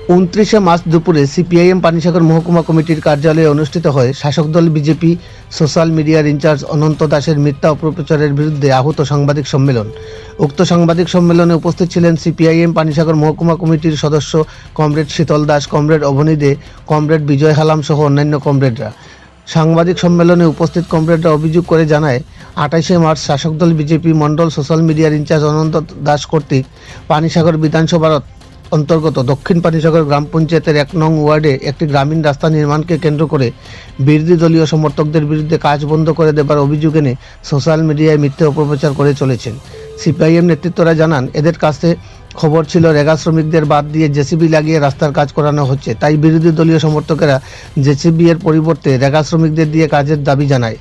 29 March দুপুরে CPIM Panisagar মহকুমা কমিটির কার্যালয়ে অনুষ্ঠিত হয় শাসক দল বিজেপি সোশ্যাল মিডিয়ার ইনচার্জ অনন্ত দাসের মিথ্যা অপপ্রচারের বিরুদ্ধে আহত সাংবাদিক সম্মেলন। উক্ত সাংবাদিক সম্মেলনে উপস্থিত ছিলেন সিপিআইএম পানিসাগর মহকুমা কমিটির সদস্য কমরেড শীতল দাস, কমরেড অবনী দে, কমরেড বিজয় হালাম সহ অন্যান্য কমরেডরা। সাংবাদিক সম্মেলনে উপস্থিত কমরেডরা অভিযোগ করে জানায়, 28 মার্চ শাসক দল বিজেপি মণ্ডল সোশ্যাল মিডিয়ার ইনচার্জ অনন্ত দাস কর্তৃক পানিসাগর বিধানসভার অন্তর্গত দক্ষিণ পানিসাগর গ্রাম পঞ্চায়েতের 1 নং ওয়ার্ডে একটি গ্রামীণ রাস্তা নির্মাণকে কেন্দ্র করে বিরোধী দলীয় সমর্থকদের বিরুদ্ধে কাজ বন্ধ করে দেবার অভিযোগ এনে সোশ্যাল মিডিয়ায় মিথ্যে অপপ্রচার করে চলেছেন। সিপিআইএম নেতৃত্বরা জানান, এদের কাছে খবর ছিল রেগা শ্রমিকদের বাদ দিয়ে জেসিবি লাগিয়ে রাস্তার কাজ করানো হচ্ছে, তাই বিরোধী দলীয় সমর্থকেরা জেসিবি এর পরিবর্তে রেগা শ্রমিকদের দিয়ে কাজের দাবি জানায়।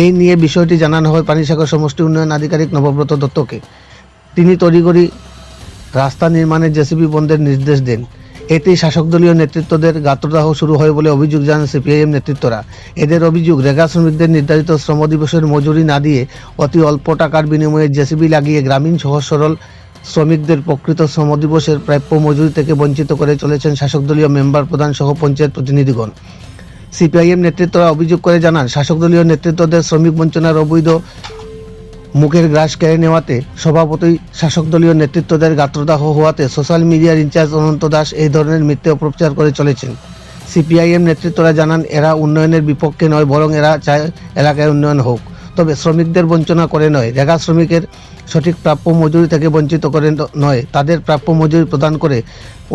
এই নিয়ে বিষয়টি জানানো হয় পানিসাগর সমষ্টি উন্নয়ন আধিকারিক নবব্রত দত্তকে। তিনি তড়িঘড়ি রাস্তা নির্মাণের জেসিবি বন্ধের নির্দেশ দেন। এতেই শাসক দলীয় নেতৃত্বদের গাত্রদাহ শুরু হয় বলে অভিযোগ জানান সিপিআইএম নেতৃত্বরা। এদের অভিযোগ, রেগা শ্রমিকদের নির্ধারিত শ্রম দিবসের মজুরি না দিয়ে অতি অল্প টাকার বিনিময়ে জেসিবি লাগিয়ে গ্রামীণ সহজ সরল শ্রমিকদের প্রকৃত শ্রম দিবসের প্রাপ্য মজুরি থেকে বঞ্চিত করে চলেছেন শাসক দলীয় মেম্বার প্রধান সহ পঞ্চায়েত প্রতিনিধিগণ। সিপিআইএম নেতৃত্বরা অভিযোগ করে জানান, শাসক দলীয় নেতৃত্বদের শ্রমিক বঞ্চনার অবৈধ মুখের গ্রাস কেড়ে নেওয়াতে সভাপতি শাসক দলীয় নেতৃত্বদের গাত্রদাহ হওয়াতে সোশ্যাল মিডিয়ার ইনচার্জ অনন্ত দাস এই ধরনের মিথ্যে অপপ্রচার করে চলেছেন। সিপিআইএম নেতৃত্বরা জানান, এরা উন্নয়নের বিপক্ষে নয়, বরং এরা চায় এলাকায় উন্নয়ন হোক, তবে শ্রমিকদের বঞ্চনা করে নয়, রেগা শ্রমিকের সঠিক প্রাপ্য মজুরি থেকে বঞ্চিত করে নয়, তাদের প্রাপ্য মজুরি প্রদান করে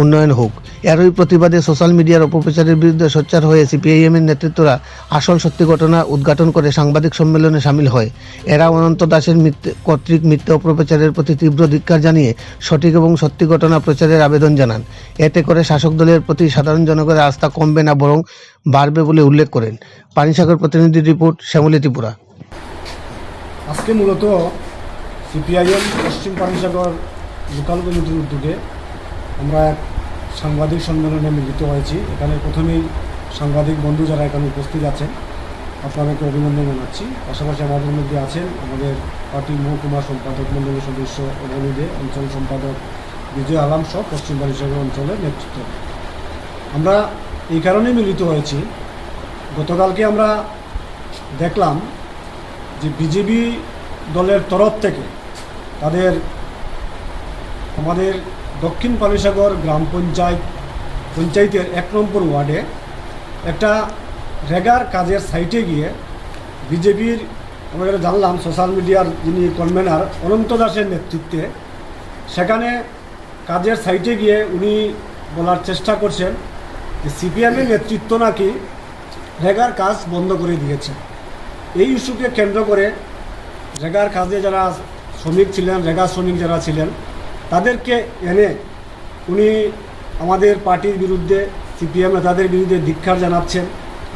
উন্নয়ন হোক। এরই প্রতিবাদে সোশ্যাল মিডিয়ার অপপ্রচারের বিরুদ্ধে সোচ্চার হয়ে সিপিআইএমের নেতৃত্বরা আসল সত্যি ঘটনা উদ্ঘাটন করে সাংবাদিক সম্মেলনে সামিল হয়। এরা অনন্ত দাসের কর্তৃক মিথ্যে অপপ্রচারের প্রতি তীব্র ধিক্কার জানিয়ে সঠিক এবং সত্যি ঘটনা প্রচারের আবেদন জানান। এতে করে শাসক দলের প্রতি সাধারণ জনগণের আস্থা কমবে না, বরং বাড়বে বলে উল্লেখ করেন। পানিসাগর প্রতিনিধি রিপোর্ট, শ্যামলী ত্রিপুরা। আজকে মূলত সিপিআইএম পশ্চিম পানিসাগর লোকাল কমিটির উদ্যোগে আমরা এক সাংবাদিক সম্মেলনে মিলিত হয়েছি। এখানে প্রথমেই সাংবাদিক বন্ধু যারা এখানে উপস্থিত আছেন আপনাদেরকে অভিনন্দন জানাচ্ছি। পাশাপাশি আমাদের মধ্যে আছেন আমাদের পার্টির মহকুমা সম্পাদক মণ্ডলের সদস্য অবনী দে, অঞ্চল সম্পাদক বিজয় আলাম সহ পশ্চিম পানিসাগর অঞ্চলের নেতৃত্ব। আমরা এই কারণেই মিলিত হয়েছি, গতকালকে আমরা দেখলাম যে বিজেপি দলের তরফ থেকে তাদের আমাদের দক্ষিণ পানিসাগর গ্রাম পঞ্চায়েতের 1 নম্বর ওয়ার্ডে একটা রেগার কাজের সাইটে গিয়ে বিজেপির আমরা জানলাম সোশ্যাল মিডিয়ার যিনি কনভেনার অনন্ত দাসের নেতৃত্বে সেখানে কাজের সাইটে গিয়ে উনি বলার চেষ্টা করছেন যে সিপিএমের নেতৃত্ব নাকি রেগার কাজ বন্ধ করে দিয়েছে। এই ইস্যুকে কেন্দ্র করে রেগার কাজে যারা শ্রমিক ছিলেন, রেগা শ্রমিক যারা ছিলেন, তাদেরকে এনে উনি আমাদের পার্টির বিরুদ্ধে, সিপিএম নেতাদের বিরুদ্ধে ধিক্কার জানাচ্ছেন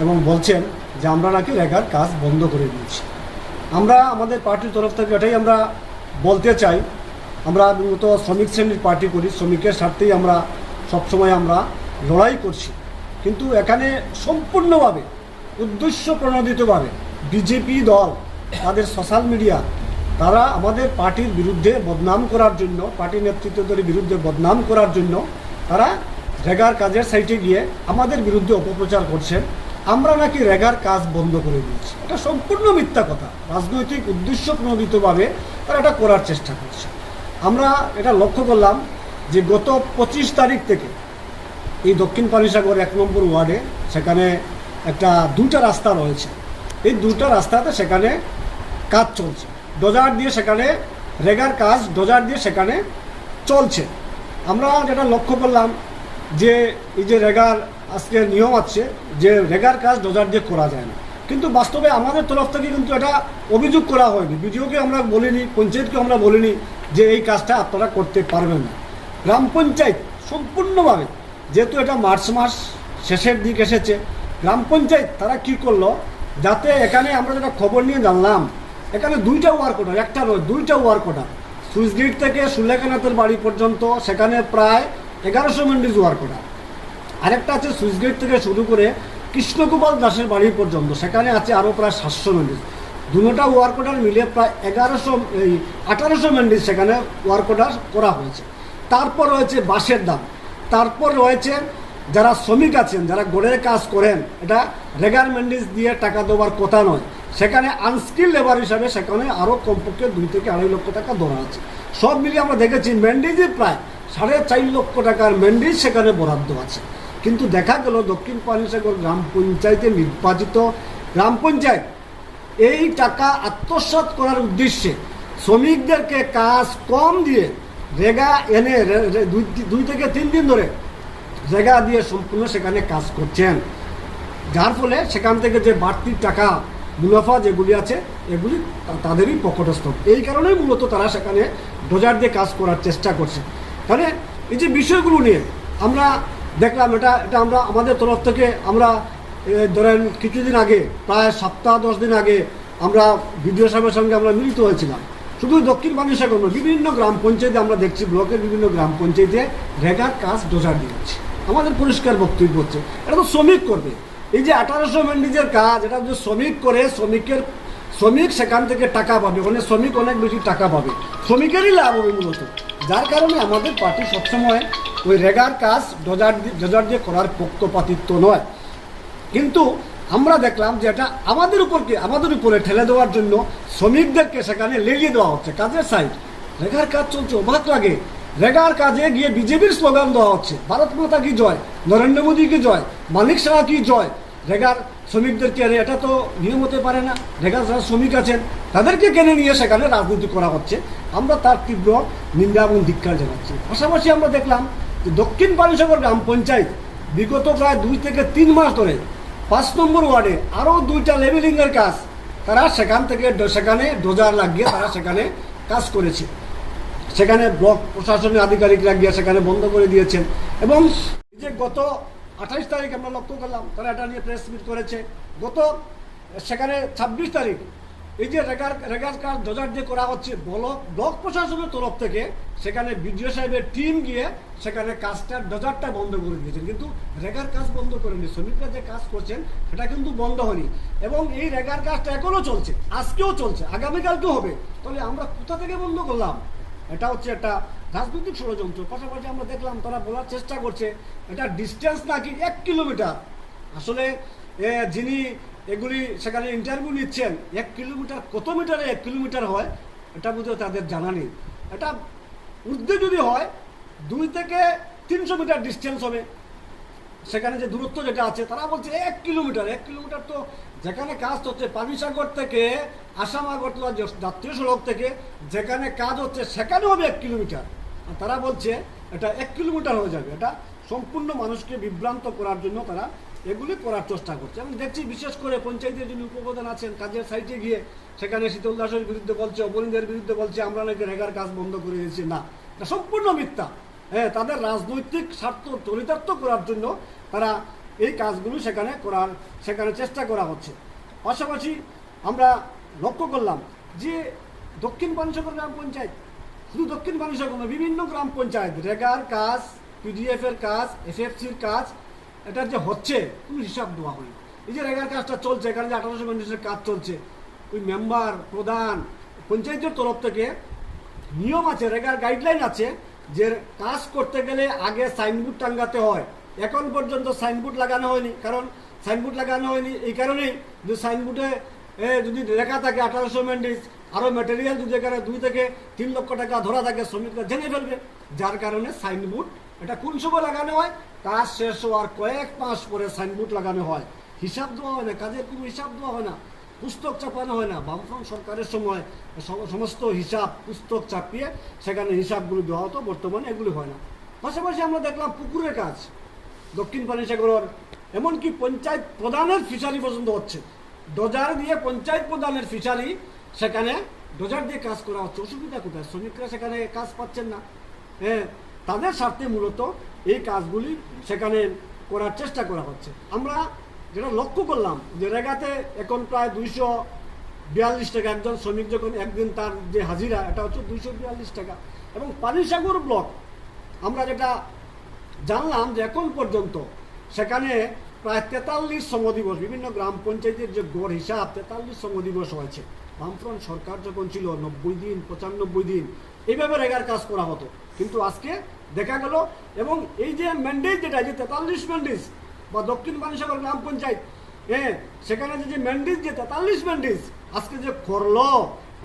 এবং বলছেন যে আমরা নাকি রেগার কাজ বন্ধ করে দিয়েছি। আমরা আমাদের পার্টির তরফ থেকে এটাই আমরা বলতে চাই, আমরা মূলত শ্রমিক শ্রেণীর পার্টি করি, শ্রমিকের স্বার্থেই আমরা সবসময় আমরা লড়াই করছি। কিন্তু এখানে সম্পূর্ণভাবে উদ্দেশ্য প্রণোদিতভাবে বিজেপি দল তাদের সোশ্যাল মিডিয়া তারা আমাদের পার্টির বিরুদ্ধে বদনাম করার জন্য, পার্টি নেতৃত্বদের বিরুদ্ধে বদনাম করার জন্য তারা রেগার কাজের সাইটে গিয়ে আমাদের বিরুদ্ধে অপপ্রচার করছেন আমরা নাকি রেগার কাজ বন্ধ করে দিয়েছি। এটা সম্পূর্ণ মিথ্যা কথা, রাজনৈতিক উদ্দেশ্য প্রণোদিতভাবে তারা এটা করার চেষ্টা করছে। আমরা এটা লক্ষ্য করলাম যে গত 25 তারিখ থেকে এই দক্ষিণ পানিসাগর 1 নম্বর ওয়ার্ডে সেখানে একটা 2টা রাস্তা রয়েছে। এই 2টা রাস্তাতে সেখানে কাজ চলছে, ডোজার দিয়ে সেখানে রেগার কাজ ডোজার দিয়ে সেখানে চলছে। আমরা যেটা লক্ষ্য করলাম যে এই যে রেগার আজকে নিয়ম আছে যে রেগার কাজ ডোজার দিয়ে করা যায় না, কিন্তু বাস্তবে আমাদের তরফ থেকে কিন্তু এটা অভিযোগ করা হয়নি। বিডিওকে আমরা বলিনি, পঞ্চায়েতকে আমরা বলিনি যে এই কাজটা আপনারা করতে পারবেন না। গ্রাম পঞ্চায়েত সম্পূর্ণভাবে, যেহেতু এটা মার্চ মাস শেষের দিক এসেছে, গ্রাম পঞ্চায়েত তারা কি করলো, যাতে এখানে আমরা যেটা খবর নিয়ে জানলাম এখানে 2টা ওয়ার্ক অর্ডার, একটা নয় 2টা ওয়ার্ক অর্ডার, সুইচ গেট থেকে সুলেখানাথের বাড়ি পর্যন্ত সেখানে প্রায় 1100 মেন্ডিজ ওয়ার্ক অর্ডার। আরেকটা আছে সুইচ গেট থেকে শুরু করে কৃষ্ণগোপাল দাসের বাড়ি পর্যন্ত, সেখানে আছে আরও প্রায় 700 মেন্ডিজ। দুটোটা ওয়ার্ক অর্ডার মিলে প্রায় 1800 মেন্ডিজ সেখানে ওয়ার্ক অর্ডার করা হয়েছে। তারপর রয়েছে বাঁশের দাম, তারপর রয়েছে যারা শ্রমিক আছেন, যারা গড়ের কাজ করেন, এটা রেগার ম্যান্ডেজ দিয়ে টাকা দেওয়ার কথা নয়, সেখানে আনস্কিল লেবার হিসাবে সেখানে আরও কমপক্ষে 2 থেকে 2.5 লক্ষ টাকা ধরা আছে। সব মিলিয়ে আমরা দেখেছি ম্যান্ডেজে প্রায় 4.5 লক্ষ টাকার ম্যান্ডেজ সেখানে বরাদ্দ আছে। কিন্তু দেখা গেল দক্ষিণ পানিসাগর গ্রাম পঞ্চায়েতে নির্বাচিত গ্রাম পঞ্চায়েত এই টাকা আত্মসাৎ করার উদ্দেশ্যে শ্রমিকদেরকে কাজ কম দিয়ে রেগা এনে 2 থেকে 3 দিন ধরে রেগা দিয়ে সম্পূর্ণ সেখানে কাজ করছেন, যার ফলে সেখান থেকে যে বাড়তি টাকা মুনাফা যেগুলি আছে এগুলি তাদেরই পকেটস্থ। এই কারণেই মূলত তারা সেখানে ডোজার দিয়ে কাজ করার চেষ্টা করছে। তাহলে এই যে বিষয়গুলো নিয়ে আমরা দেখলাম, এটা আমরা আমাদের তরফ থেকে আমরা ধরেন কিছুদিন আগে, প্রায় সপ্তাহ 10 দিন আগে আমরা বিডিও সাহেবের সঙ্গে আমরা মিলিত হয়েছিলাম। শুধু দক্ষিণ পানিসাগর নয়, বিভিন্ন গ্রাম পঞ্চায়েতে আমরা দেখছি, ব্লকের বিভিন্ন গ্রাম পঞ্চায়েতে রেগার কাজ ডোজার দিয়ে হচ্ছে। আমাদের পরিষ্কার বক্তব্য হচ্ছে এটা তো শ্রমিক করবে। এই যে 1800 ম্যান্ডেজের কাজ, এটা যদি শ্রমিক করে, শ্রমিক সেখান থেকে টাকা পাবে, মানে শ্রমিক অনেক বেশি টাকা পাবে, শ্রমিকেরই লাভ হবে মূলত। যার কারণে আমাদের পার্টি সবসময় ওই রেগার কাজ ডোজার দিয়ে করার পক্ষপাতিত্ব নয়। কিন্তু আমরা দেখলাম যে এটা আমাদের উপরে ঠেলে দেওয়ার জন্য শ্রমিকদেরকে সেখানে লেলিয়ে দেওয়া হচ্ছে কাজের সাইড। রেগার কাজ চলছে, অবাক লাগে। রেগার কাজে গিয়ে বিজেপির স্লোগান দেওয়া হচ্ছে, ভারত মাতা কি জয়, নরেন্দ্র মোদী কি জয়, মানিক সাহা কি জয়। রেগার শ্রমিকদেরকে এটা তো নিয়ম হতে পারে না। রেগার যারা শ্রমিক আছেন তাদেরকে কেনে নিয়ে সেখানে রাজনীতি করা হচ্ছে। আমরা তার তীব্র নিন্দা এবং ধিক্কার জানাচ্ছি। পাশাপাশি আমরা দেখলাম যে দক্ষিণ পানিসাগর গ্রাম পঞ্চায়েত বিগত প্রায় 2 থেকে 3 মাস ধরে 5 নম্বর ওয়ার্ডে আরও 2টা লেভেলিংয়ের কাজ তারা সেখানে ডোজার লাগিয়ে তারা সেখানে কাজ করেছে। সেখানে ব্লক প্রশাসনের আধিকারিকরা গিয়ে সেখানে বন্ধ করে দিয়েছেন। এবং যে গত 28 তারিখ আমরা লক্ষ্য করলাম তারা এটা নিয়ে প্রেস মিট করেছে। সেখানে 26 তারিখ এই যে রেগার কাজ ডোজার দিয়ে করা হচ্ছে, ব্লক প্রশাসনের তরফ থেকে সেখানে বিডিও সাহেবের টিম গিয়ে সেখানে ডোজারটা বন্ধ করে দিয়েছেন। কিন্তু রেগার কাজ বন্ধ করেনি, শ্রমিকরা যে কাজ করছেন সেটা কিন্তু বন্ধ হয়নি। এবং এই রেগার কাজটা এখনও চলছে, আজকেও চলছে, আগামীকালকেও হবে। তাহলে আমরা কোথা থেকে বন্ধ করলাম? এটা হচ্ছে একটা রাজনৈতিক ষড়যন্ত্র। পাশাপাশি আমরা দেখলাম তারা বলার চেষ্টা করছে এটা ডিস্টেন্স নাকি 1 কিলোমিটার। আসলে যিনি এগুলি সেখানে ইন্টারভিউ নিচ্ছেন, 1 কিলোমিটার কত মিটারে 1 কিলোমিটার হয় এটা বুঝে তাদের জানা নেই। এটা ঊর্ধ্বে যদি হয় 2 থেকে 300 মিটার ডিস্টেন্স হবে। সেখানে যে দূরত্ব যেটা আছে তারা বলছে 1 কিলোমিটার। 1 কিলোমিটার তো যেখানে কাজ হচ্ছে পানিসাগর থেকে আসাম আগরতলা জাতীয় সড়ক থেকে যেখানে কাজ হচ্ছে সেখানে হবে 1 কিলোমিটার। আর তারা বলছে এটা 1 কিলোমিটার হয়ে যাবে। এটা সম্পূর্ণ মানুষকে বিভ্রান্ত করার জন্য তারা এগুলি করার চেষ্টা করছে। আমি দেখছি বিশেষ করে পঞ্চায়েতের যিনি উপপ্রধান আছেন কাজের সাইটে গিয়ে সেখানে শীতল দাসের বিরুদ্ধে বলছে, অবনীন্দের বিরুদ্ধে বলছে আমরা নাকি রেগার কাজ বন্ধ করে দিয়েছি। না, এটা সম্পূর্ণ মিথ্যা। তাদের রাজনৈতিক স্বার্থ চরিতার্থ করার জন্য তারা এই কাজগুলো সেখানে চেষ্টা করা হচ্ছে। পাশাপাশি আমরা লক্ষ্য করলাম যে দক্ষিণ পানিসাগর গ্রাম পঞ্চায়েত, শুধু দক্ষিণ পানিসাগর নয়, বিভিন্ন গ্রাম পঞ্চায়েত রেগার কাজ, পিডিএফ এর কাজ, এসএফসির কাজ, এটা যে হচ্ছে কোনো হিসাব দেওয়া হয়নি। এই যে রেগার কাজটা চলছে, এখানে যে 1800 ম্যান্ডেজের কাজ চলছে, ওই মেম্বার প্রধান পঞ্চায়েতের তরফ থেকে নিয়ম আছে, রেগার গাইডলাইন আছে যে কাজ করতে গেলে আগে সাইনবোর্ড টাঙ্গাতে হয়। এখন পর্যন্ত সাইনবোর্ড লাগানো হয়নি। কারণ সাইনবোর্ড লাগানো হয়নি এই কারণেই যে সাইনবোর্ডে যদি লেখা থাকে 1800 ম্যান্ডেজ, আরও ম্যাটেরিয়াল যদি এখানে 2 থেকে 3 লক্ষ টাকা ধরা থাকে, শ্রমিকরা জেনে ফেলবে। যার কারণে সাইনবোর্ড এটা কোন সময় লাগানো হয়, কাজ শেষ হওয়ার কয়েক মাস পরে সাইনবোর্ড লাগানো হয়। হিসাব দেওয়া হয় না, কাজের কোনো হিসাব দেওয়া হয় না, পুস্তক চাপানো হয় না। বামফ্রন্ট সরকারের সময় সমস্ত হিসাব পুস্তক চাপিয়ে সেখানে হিসাবগুলো দেওয়া হতো, বর্তমানে এগুলি হয় না। পাশাপাশি আমরা দেখলাম পুকুরের কাজ দক্ষিণ পানিসাগরের, এমনকি পঞ্চায়েত প্রধানের ফিশারি পর্যন্ত হচ্ছে। ডোজার দিয়ে পঞ্চায়েত প্রধানের ফিশারি সেখানে ডোজার দিয়ে কাজ করা হচ্ছে। অসুবিধা কোথায়? শ্রমিকরা সেখানে কাজ পাচ্ছেন না। তাদের স্বার্থে মূলত এই কাজগুলি সেখানে করার চেষ্টা করা হচ্ছে। আমরা যেটা লক্ষ্য করলাম যে রেগাতে এখন প্রায় 242 টাকা একজন শ্রমিক, যখন একদিন তার যে হাজিরা এটা হচ্ছে 242 টাকা। এবং পানিসাগর ব্লক আমরা যেটা জানলাম যে এখন পর্যন্ত সেখানে প্রায় 43 শ্রমদিবস, বিভিন্ন গ্রাম পঞ্চায়েতের যে গড় হিসাব 43 শ্রমদিবস হয়েছে। বামফ্রন্ট সরকার যখন ছিল 90 দিন 95 দিন এইভাবে রেগার কাজ করা হতো। কিন্তু আজকে দেখা গেল। এবং এই যে ম্যান্ডেট যেটা যে 43 ম্যান্ডেট বা দক্ষিণ পানিসাগর গ্রাম পঞ্চায়েত, হ্যাঁ, সেখানে যে ম্যান্ডেট যে 43 ম্যান্ডেট আজকে যে করলো,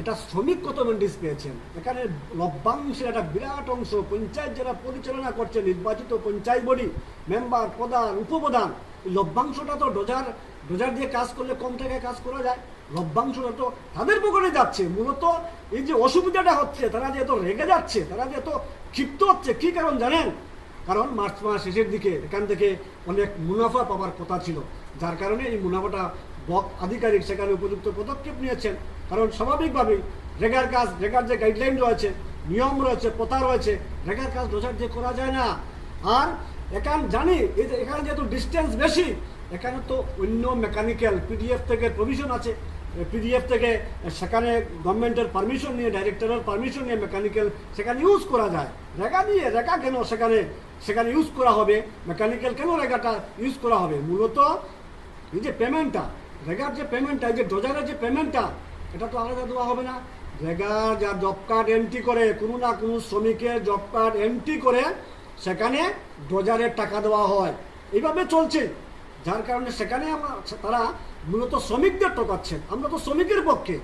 এটা শ্রমিক কত ম্যান্ডেট পেয়েছেন। এখানে লভ্যাংশের একটা বিরাট অংশ পঞ্চায়েত যারা পরিচালনা করছে, নির্বাচিত পঞ্চায়েত বডি মেম্বার, প্রধান, উপপ্রধান, এই লভ্যাংশটা তো ডোজার দিয়ে কাজ করলে কম টাকায় কাজ করা যায়। লভ্যাংশটা তো তাদের পকেটে যাচ্ছে। মূলত এই যে অসুবিধাটা হচ্ছে, তারা যে এত রেগে যাচ্ছে, তারা যে এত ক্ষিপ্ত হচ্ছে, কী কারণ জানেন? কারণ মার্চ মাস শেষের দিকে এখান থেকে অনেক মুনাফা পাওয়ার কথা ছিল, যার কারণে এই মুনাফাটা ব্লক আধিকারিক সেখানে উপযুক্ত পদক্ষেপ নিয়েছেন। কারণ স্বাভাবিকভাবেই রেগার যে গাইডলাইন রয়েছে, নিয়ম রয়েছে, প্রথা রয়েছে, রেগার কাজ ডোজার দিয়ে করা যায় না। আর জানি এই যে এখানে যেহেতু ডিস্টেন্স বেশি, এখানে তো অন্য মেকানিক্যাল পিডিএফ থেকে প্রভিশন আছে, পিডিএফ থেকে সেখানে গভর্নমেন্টের পারমিশন নিয়ে, ডাইরেক্টরের পারমিশন নিয়ে মেকানিক্যাল সেখানে ইউজ করা যায়। রেগা কেন সেখানে ইউজ করা হবে, মেকানিক্যাল কেন রেগাটা ইউজ করা হবে? মূলত এই যে পেমেন্টটা, রেগার যে পেমেন্টটা, এই যে ডোজারের যে পেমেন্টটা, এটা তো আলাদা দেওয়া হবে না। রেগার যা জব কার্ড এন্ট্রি করে, কোনো না কোনো শ্রমিকের জব কার্ড এন্ট্রি করে সেখানে ডোজারের টাকা দেওয়া হয়। এইভাবে চলছে, যার কারণে সেখানে তারা মূলত শ্রমিকদের ঠকাচ্ছেন। আমরা তো শ্রমিকের পক্ষে।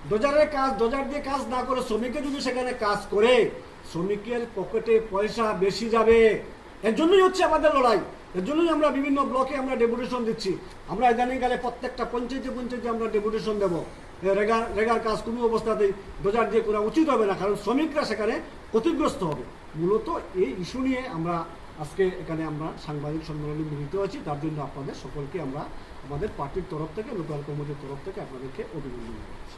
ডোজার দিয়ে কাজ না করে শ্রমিকে যদি সেখানে কাজ করে, শ্রমিকের পকেটে পয়সা বেশি যাবে। এর জন্যই হচ্ছে আমাদের লড়াই। এর জন্যই আমরা বিভিন্ন ব্লকে আমরা ডেপুটেশন দিচ্ছি। আমরা ইদানিংকালে প্রত্যেকটা পঞ্চায়েতে আমরা ডেপুটেশন দেবো। রেগার কাজ কোনো অবস্থাতেই ডোজার দিয়ে করা উচিত হবে না, কারণ শ্রমিকরা সেখানে ক্ষতিগ্রস্ত হবে। মূলত এই ইস্যু নিয়ে আমরা আজকে এখানে আমরা সাংবাদিক সম্মেলনে মিলিত হয়েছি। তার জন্য আপনাদের সকলকে আমরা আমাদের পার্টির তরফ থেকে, লোকাল কমিটির তরফ থেকে আপনাদেরকে অভিনন্দন জানাচ্ছি।